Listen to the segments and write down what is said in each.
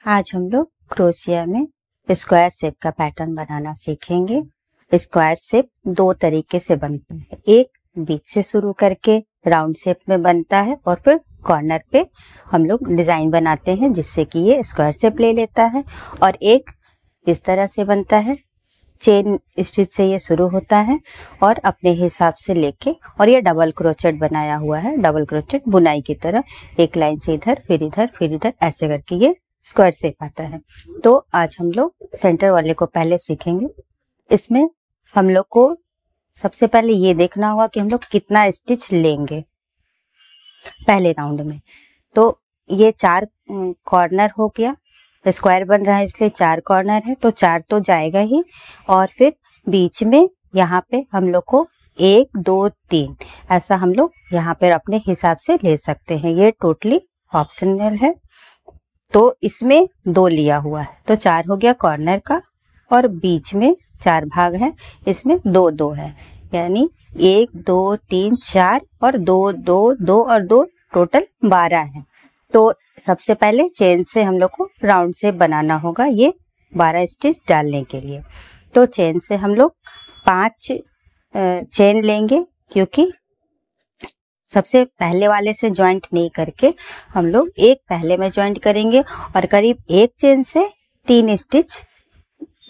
आज हम लोग क्रोशिया में स्क्वायर शेप का पैटर्न बनाना सीखेंगे। स्क्वायर शेप दो तरीके से बनता है, एक बीच से शुरू करके राउंड शेप में बनता है और फिर कॉर्नर पे हम लोग डिजाइन बनाते हैं जिससे कि ये स्क्वायर शेप ले लेता है, और एक इस तरह से बनता है, चेन स्टिच से ये शुरू होता है और अपने हिसाब से लेके, और ये डबल क्रोचेट बनाया हुआ है, डबल क्रोचेट बुनाई की तरह एक लाइन से इधर फिर इधर फिर इधर ऐसे करके ये स्क्वायर शेप आता है। तो आज हम लोग सेंटर वाले को पहले सीखेंगे। इसमें हम लोग को सबसे पहले ये देखना होगा कि हम लोग कितना स्टिच लेंगे पहले राउंड में। तो ये 4 कॉर्नर हो गया, स्क्वायर बन रहा है इसलिए 4 कॉर्नर है, तो 4 तो जाएगा ही, और फिर बीच में यहाँ पे हम लोग को 1 2 3 ऐसा हम लोग यहाँ पे अपने हिसाब से ले सकते हैं, ये टोटली ऑप्शनल है। तो इसमें 2 लिया हुआ है तो 4 हो गया कॉर्नर का, और बीच में 4 भाग है, इसमें 2 2 है, यानी 1 2 3 4 और 2 2 2 और 2 टोटल 12 है। तो सबसे पहले चेन से हम लोग को राउंड शेप बनाना होगा ये 12 स्टिच डालने के लिए। तो चेन से हम लोग 5 चेन लेंगे, क्योंकि सबसे पहले वाले से ज्वाइंट नहीं करके हम लोग एक पहले में ज्वाइंट करेंगे, और करीब एक चेन से 3 स्टिच,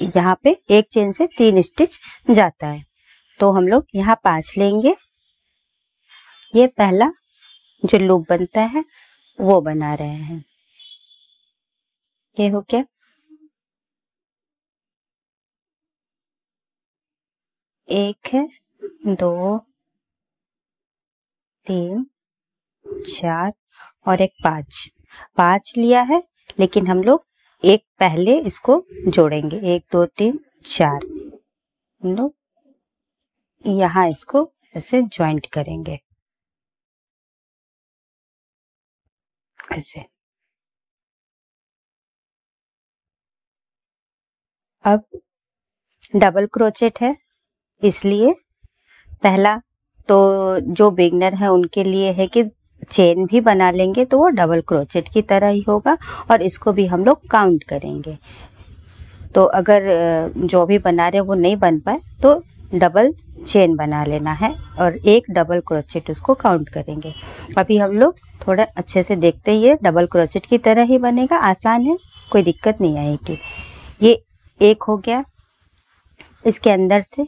यहाँ पे एक चेन से 3 स्टिच जाता है। तो हम लोग यहाँ 5 लेंगे, ये पहला जो लूप बनता है वो बना रहे हैं, ये हो गया। एक है, 2 3 4 और एक 5 लिया है, लेकिन हम लोग एक पहले इसको जोड़ेंगे, 1 2 3 4 हम लोग यहाँ इसको ऐसे ज्वाइंट करेंगे ऐसे। अब डबल क्रोचेट है, इसलिए पहला तो जो बिगनर है उनके लिए है कि चेन भी बना लेंगे तो वो डबल क्रोचेट की तरह ही होगा, और इसको भी हम लोग काउंट करेंगे। तो अगर जो भी बना रहे वो नहीं बन पाए तो डबल चेन बना लेना है और एक डबल क्रोचेट उसको काउंट करेंगे। अभी हम लोग थोड़ा अच्छे से देखते हैं, ये डबल क्रोचेट की तरह ही बनेगा, आसान है, कोई दिक्कत नहीं आएगी। ये एक हो गया, इसके अंदर से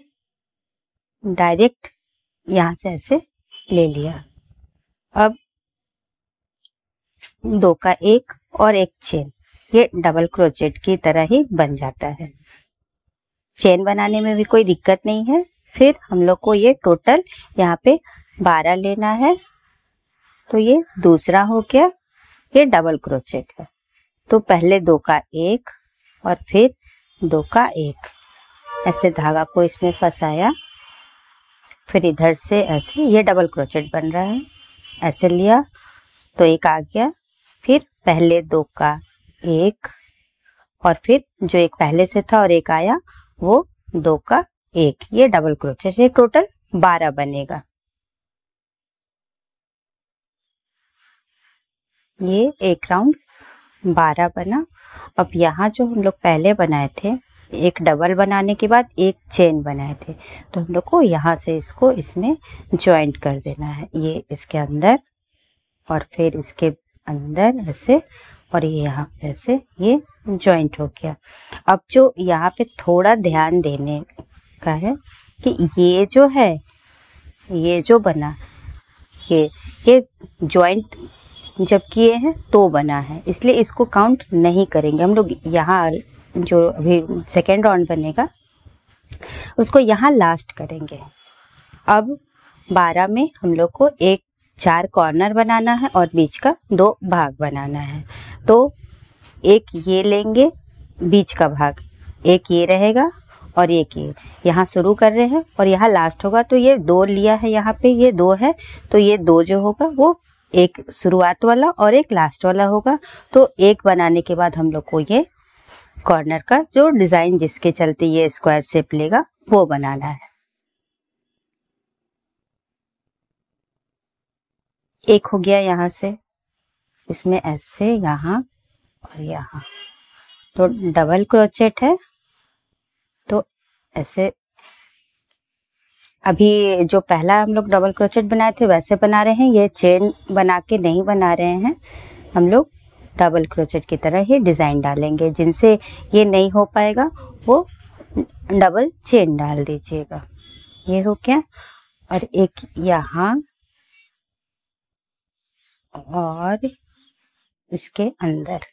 डायरेक्ट यहाँ से ऐसे ले लिया। अब 2 का 1 और एक चेन, ये डबल क्रोचेट की तरह ही बन जाता है। चेन बनाने में भी कोई दिक्कत नहीं है। फिर हम लोग को ये टोटल यहाँ पे 12 लेना है, तो ये दूसरा हो गया, ये डबल क्रोचेट है। तो पहले 2 का 1 और फिर 2 का 1 ऐसे धागा को इसमें फंसाया, फिर इधर से ऐसे ये डबल क्रोचेट बन रहा है, ऐसे लिया तो एक आ गया, फिर पहले 2 का 1 और फिर जो एक पहले से था और एक आया वो 2 का 1, ये डबल क्रोचेट, ये टोटल 12 बनेगा। ये एक राउंड 12 बना। अब यहाँ जो हम लोग पहले बनाए थे, एक डबल बनाने के बाद एक चेन बनाए थे, तो हम लोग को यहाँ से इसको इसमें ज्वाइंट कर देना है, ये इसके अंदर और फिर इसके अंदर ऐसे, और ये यहाँ पे ऐसे ये ज्वाइंट हो गया। अब जो यहाँ पे थोड़ा ध्यान देने का है कि ये जो है, ये जो बना, ये ज्वाइंट जब किए हैं तो बना है, इसलिए इसको काउंट नहीं करेंगे हम लोग। यहाँ जो अभी सेकेंड राउंड बनेगा उसको यहाँ लास्ट करेंगे। अब 12 में हम लोग को 4 कॉर्नर बनाना है और बीच का 2 भाग बनाना है। तो एक ये लेंगे बीच का भाग, एक ये रहेगा और एक ये यहाँ शुरू कर रहे हैं और यहाँ लास्ट होगा, तो ये 2 लिया है, यहाँ पे ये 2 है, तो ये 2 जो होगा वो एक शुरुआत वाला और एक लास्ट वाला होगा। तो एक बनाने के बाद हम लोग को ये कॉर्नर का जो डिजाइन जिसके चलते ये स्क्वायर शेप लेगा वो बनाना है। एक हो गया यहाँ से, इसमें ऐसे यहाँ और यहाँ तो डबल क्रोचेट है, तो ऐसे अभी जो पहला हम लोग डबल क्रोचेट बनाए थे वैसे बना रहे हैं, ये चेन बना के नहीं बना रहे हैं हम लोग, डबल क्रोचेट की तरह ही डिज़ाइन डालेंगे। जिनसे ये नहीं हो पाएगा वो डबल चेन डाल दीजिएगा। ये हो गया, और एक यहाँ और इसके अंदर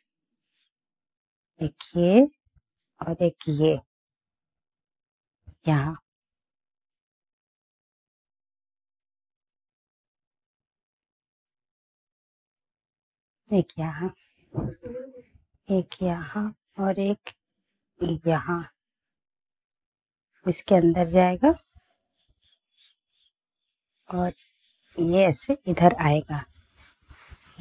एक ये और एक ये यहाँ, एक यहाँ, एक यहाँ और एक यहाँ, इसके अंदर जाएगा और ये ऐसे इधर आएगा।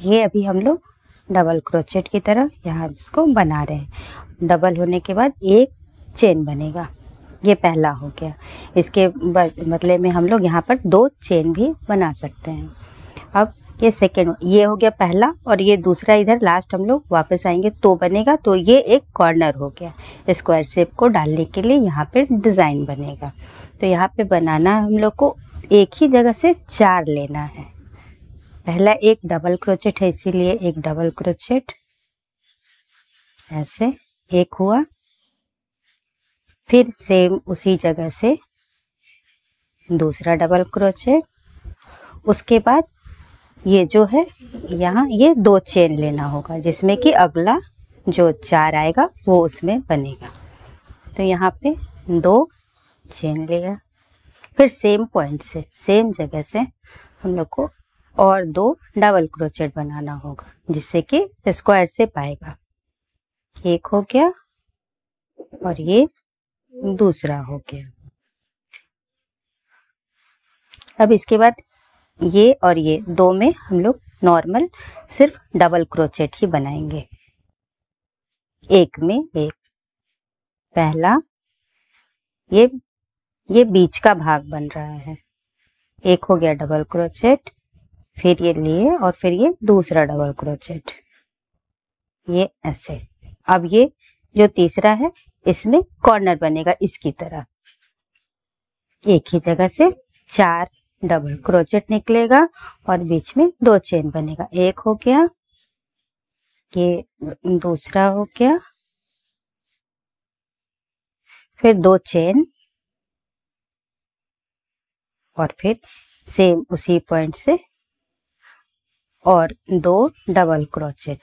ये अभी हम लोग डबल क्रोचेट की तरह यहाँ इसको बना रहे हैं। डबल होने के बाद एक चेन बनेगा, ये पहला हो गया। इसके बदले में हम लोग यहाँ पर 2 चेन भी बना सकते हैं। अब ये सेकेंड, ये हो गया पहला, और ये दूसरा इधर लास्ट हम लोग वापस आएंगे तो बनेगा। तो ये एक कॉर्नर हो गया। स्क्वायर शेप को डालने के लिए यहाँ पे डिज़ाइन बनेगा। तो यहाँ पे बनाना हम लोग को एक ही जगह से 4 लेना है। पहला एक डबल क्रोचेट है, इसीलिए एक डबल क्रोचेट, ऐसे एक हुआ। फिर सेम उसी जगह से दूसरा डबल क्रोचेट। उसके बाद ये जो है यहाँ ये 2 चेन लेना होगा, जिसमें कि अगला जो 4 आएगा वो उसमें बनेगा। तो यहाँ पे 2 चेन लिया। फिर सेम पॉइंट से, सेम जगह से हम लोग को और 2 डबल क्रोचेट बनाना होगा, जिससे कि स्क्वायर शेप आएगा। एक हो गया और ये दूसरा हो गया। अब इसके बाद ये और ये 2 में हम लोग नॉर्मल सिर्फ डबल क्रोचेट ही बनाएंगे। एक में एक, पहला ये बीच का भाग बन रहा है। एक हो गया डबल क्रोचेट, फिर ये लिए और फिर ये दूसरा डबल क्रोचेट, ये ऐसे। अब ये जो तीसरा है इसमें कॉर्नर बनेगा इसकी तरह। एक ही जगह से 4 डबल क्रोचेट निकलेगा और बीच में 2 चेन बनेगा। एक हो गया, ये दूसरा हो गया, फिर 2 चेन और फिर सेम उसी पॉइंट से और 2 डबल क्रोचेट।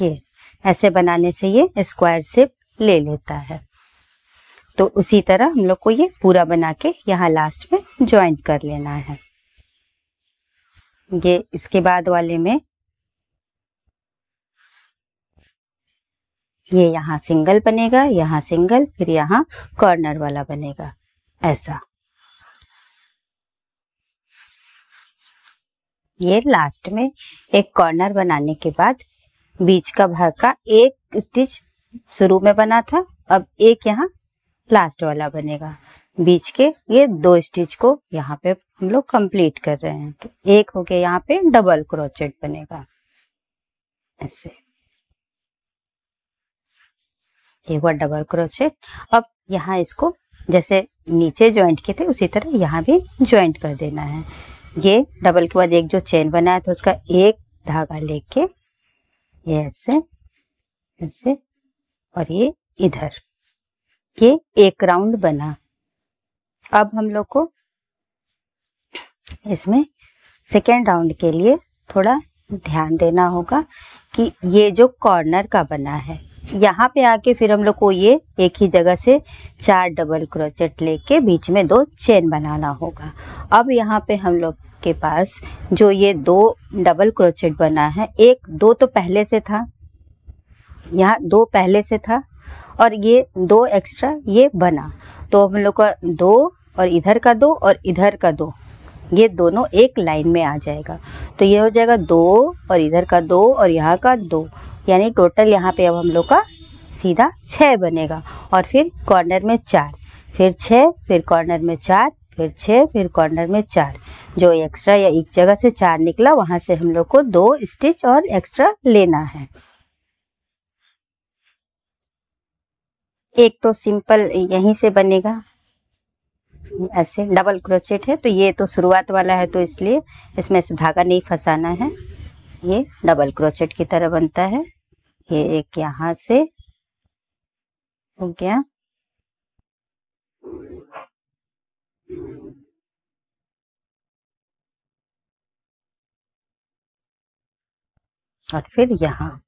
ये ऐसे बनाने से ये स्क्वायर शेप ले लेता है। तो उसी तरह हम लोग को ये पूरा बना के यहाँ लास्ट में ज्वाइंट कर लेना है। ये इसके बाद वाले में ये यहाँ सिंगल बनेगा, यहाँ सिंगल, फिर यहाँ कॉर्नर वाला बनेगा, ऐसा। ये लास्ट में एक कॉर्नर बनाने के बाद बीच का भाग का एक स्टिच शुरू में बना था, अब एक यहाँ लास्ट वाला बनेगा। बीच के ये 2 स्टिच को यहाँ पे हम लोग कंप्लीट कर रहे हैं। तो एक हो गया, यहाँ पे डबल क्रोचेट बनेगा ऐसे। ये हुआ डबल क्रोचेट। अब यहाँ इसको जैसे नीचे ज्वाइंट किए थे उसी तरह यहाँ भी ज्वाइंट कर देना है। ये डबल के बाद एक जो चेन बनाया था उसका एक धागा लेके ये ऐसे ऐसे और ये इधर, ये एक राउंड बना। अब हम लोग को इसमें सेकेंड राउंड के लिए थोड़ा ध्यान देना होगा कि ये जो कॉर्नर का बना है यहाँ पे आके फिर हम लोग को ये एक ही जगह से 4 डबल क्रोचेट लेके बीच में 2 चेन बनाना होगा। अब यहाँ पे हम लोग के पास जो ये 2 डबल क्रोचेट बना है, 1 2 तो पहले से था, यहाँ 2 पहले से था और ये 2 एक्स्ट्रा ये बना। तो हम लोग का 2 और इधर का 2 और इधर का 2, ये दोनों एक लाइन में आ जाएगा। तो ये हो जाएगा 2 और इधर का 2 और यहाँ का 2, यानी टोटल यहाँ पे अब हम लोग का सीधा 6 बनेगा। और फिर कॉर्नर में 4, फिर 6, फिर कॉर्नर में 4, फिर 6, फिर कॉर्नर में 4। जो एक्स्ट्रा या एक जगह से 4 निकला वहाँ से हम लोग को 2 स्टिच और एक्स्ट्रा लेना है। एक तो सिंपल यहीं से बनेगा, ऐसे डबल क्रोचेट है तो ये तो शुरुआत वाला है तो इसलिए इसमें से धागा नहीं फंसाना है, ये डबल क्रोचेट की तरह बनता है। ये एक यहाँ से हो गया, और फिर यहाँ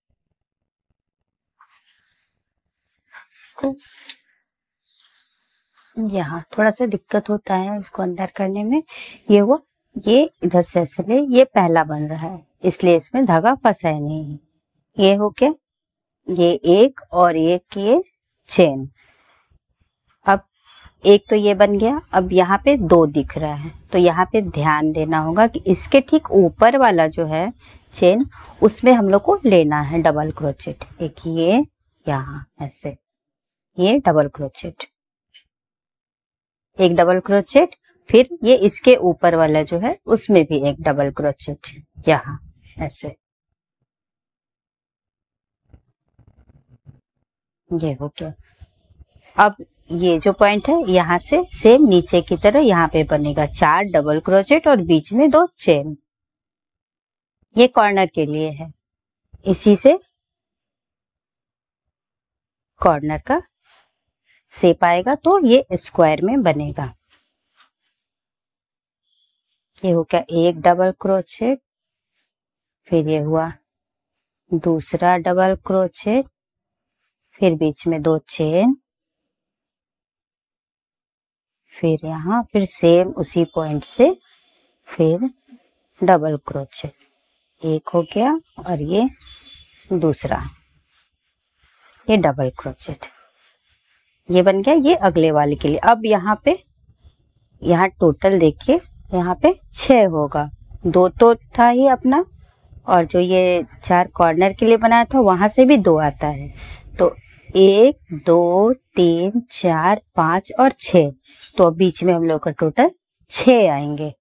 यहाँ थोड़ा सा दिक्कत होता है इसको अंदर करने में, ये इधर से ऐसे ले, ये पहला बन रहा है इसलिए इसमें धागा फंसा ही नहीं है। ये हो क्या, ये एक और एक ये चेन। अब एक तो ये बन गया, अब यहाँ पे दो दिख रहा है तो यहाँ पे ध्यान देना होगा कि इसके ठीक ऊपर वाला जो है चेन उसमें हम लोग को लेना है डबल क्रोचेट। एक ये यहाँ ऐसे, ये डबल क्रोचेट, एक डबल क्रोचेट, फिर ये इसके ऊपर वाला जो है उसमें भी एक डबल क्रोचेट यहाँ ऐसे, ये हो गया। अब ये जो पॉइंट है यहाँ से सेम नीचे की तरह यहाँ पे बनेगा 4 डबल क्रोचेट और बीच में 2 चेन। ये कॉर्नर के लिए है, इसी से कॉर्नर का शेप आएगा तो ये स्क्वायर में बनेगा। ये हो गया एक डबल क्रोचेट, फिर ये हुआ दूसरा डबल क्रोचेट, फिर बीच में 2 चेन, फिर यहाँ फिर सेम उसी पॉइंट से फिर डबल क्रोचेट, एक हो गया और ये दूसरा, ये डबल क्रोचेट, ये बन गया। ये अगले वाले के लिए। अब यहाँ पे यहाँ टोटल देखिए यहाँ पे 6 होगा, 2 तो था ही अपना और जो ये 4 कॉर्नर के लिए बनाया था वहां से भी 2 आता है तो 1 2 3 4 5 और 6, तो अब बीच में हम लोग का टोटल 6 आएंगे।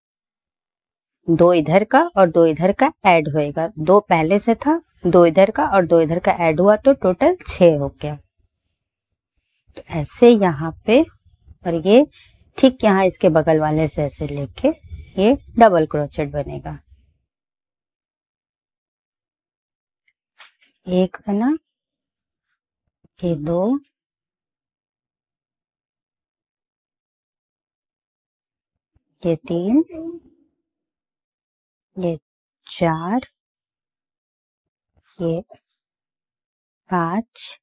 2 इधर का और 2 इधर का ऐड होएगा, 2 पहले से था, 2 इधर का और 2 इधर का ऐड हुआ तो टोटल 6 हो गया। तो ऐसे यहाँ पे, और ये ठीक यहाँ इसके बगल वाले से ऐसे लेके ये डबल क्रोचेट बनेगा। एक बना, ये 2, ये 3, ये 4, ये 5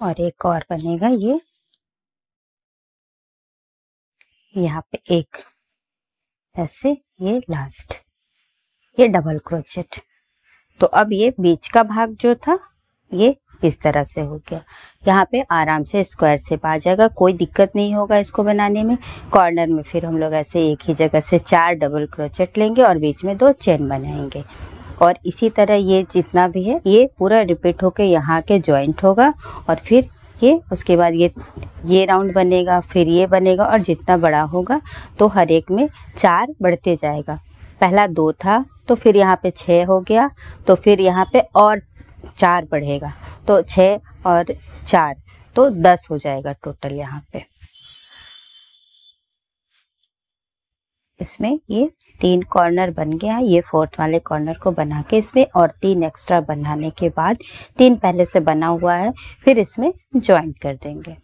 और एक और बनेगा ये यहाँ पे एक, ऐसे ये लास्ट, ये डबल क्रोचेट। तो अब ये बीच का भाग जो था ये इस तरह से हो गया। यहाँ पे आराम से स्क्वायर शेप आ जाएगा, कोई दिक्कत नहीं होगा इसको बनाने में। कॉर्नर में फिर हम लोग ऐसे एक ही जगह से 4 डबल क्रोचेट लेंगे और बीच में 2 चेन बनाएंगे और इसी तरह ये जितना भी है ये पूरा रिपीट होके यहाँ के जॉइंट होगा और फिर ये उसके बाद ये राउंड बनेगा, फिर ये बनेगा और जितना बड़ा होगा तो हर एक में 4 बढ़ते जाएगा। पहला 2 था तो फिर यहाँ पे 6 हो गया, तो फिर यहाँ पे और 4 बढ़ेगा तो 6 और 4 तो 10 हो जाएगा टोटल। यहाँ पे इसमें ये 3 कॉर्नर बन गया है। ये 4th वाले कॉर्नर को बना के इसमें और 3 एक्स्ट्रा बनाने के बाद 3 पहले से बना हुआ है फिर इसमें ज्वाइंट कर देंगे।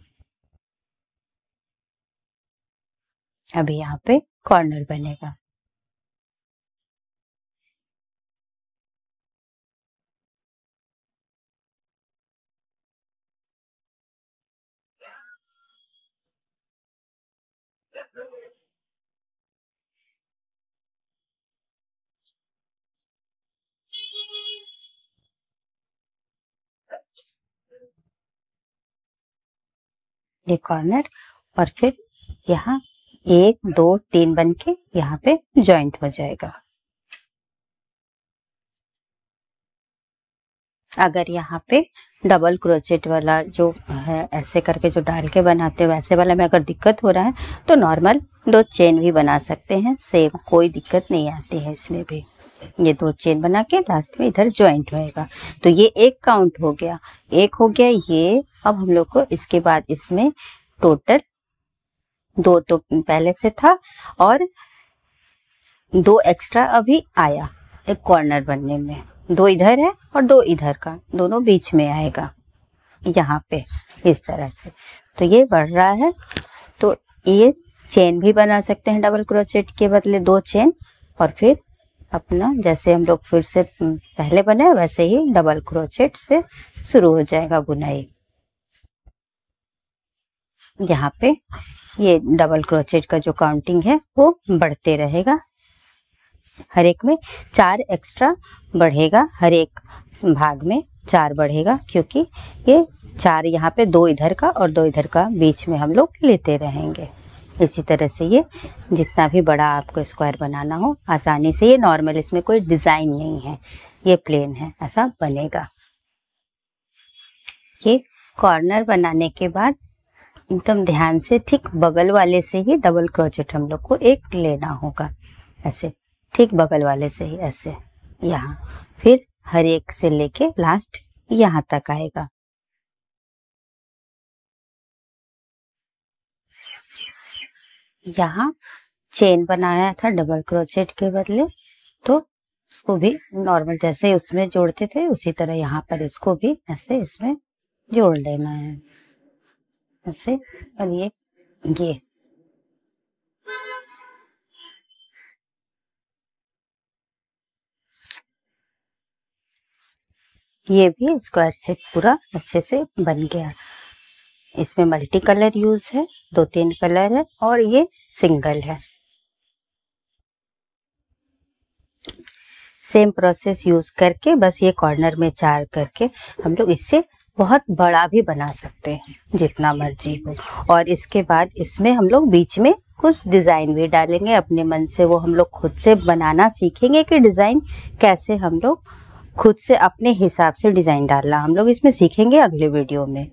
अभी यहाँ पे कॉर्नर बनेगा। ये कॉर्नर और फिर यहाँ 1 2 3 बन के यहाँ पे ज्वाइंट हो जाएगा। अगर यहाँ पे डबल क्रोचेट वाला जो है ऐसे करके जो डाल के बनाते हैं वैसे वाला में अगर दिक्कत हो रहा है तो नॉर्मल 2 चेन भी बना सकते हैं, सेम कोई दिक्कत नहीं आती है इसमें भी। ये 2 चेन बना के लास्ट में इधर ज्वाइंट होएगा। तो ये एक काउंट हो गया, एक हो गया ये। अब हम लोग को इसके बाद इसमें टोटल 2 तो पहले से था और 2 एक्स्ट्रा अभी आया एक कॉर्नर बनने में। 2 इधर है और 2 इधर का, दोनों बीच में आएगा यहाँ पे इस तरह से। तो ये बढ़ रहा है। तो ये चेन भी बना सकते हैं डबल क्रोचेट के बदले 2 चेन, और फिर अपना जैसे हम लोग फिर से पहले बनाए वैसे ही डबल क्रोचेट से शुरू हो जाएगा बुनाई। यहाँ पे ये डबल क्रोचेट का जो काउंटिंग है वो बढ़ते रहेगा, हर एक में 4 एक्स्ट्रा बढ़ेगा, हर एक भाग में 4 बढ़ेगा, क्योंकि ये 4 यहाँ पे 2 इधर का और 2 इधर का बीच में हम लोग लेते रहेंगे। इसी तरह से ये जितना भी बड़ा आपको स्क्वायर बनाना हो आसानी से, ये नॉर्मल, इसमें कोई डिज़ाइन नहीं है, ये प्लेन है, ऐसा बनेगा। ये कॉर्नर बनाने के बाद एकदम ध्यान से ठीक बगल वाले से ही डबल क्रोचेट हम लोग को एक लेना होगा, ऐसे ठीक बगल वाले से ही ऐसे यहाँ, फिर हर एक से लेके लास्ट यहाँ तक आएगा। यहाँ चेन बनाया था डबल क्रोचेट के बदले, तो उसको भी नॉर्मल जैसे उसमें जोड़ते थे उसी तरह यहाँ पर इसको भी ऐसे इसमें जोड़ लेना है ऐसे। और ये भी स्क्वायर से पूरा अच्छे से बन गया। इसमें मल्टी कलर यूज है, 2-3 कलर है और ये सिंगल है। सेम प्रोसेस यूज करके बस ये कॉर्नर में 4 करके हम लोग इससे बहुत बड़ा भी बना सकते हैं जितना मर्जी हो। और इसके बाद इसमें हम लोग बीच में कुछ डिज़ाइन भी डालेंगे अपने मन से, वो हम लोग खुद से बनाना सीखेंगे कि डिज़ाइन कैसे हम लोग खुद से अपने हिसाब से डिज़ाइन डालना हम लोग इसमें सीखेंगे अगले वीडियो में।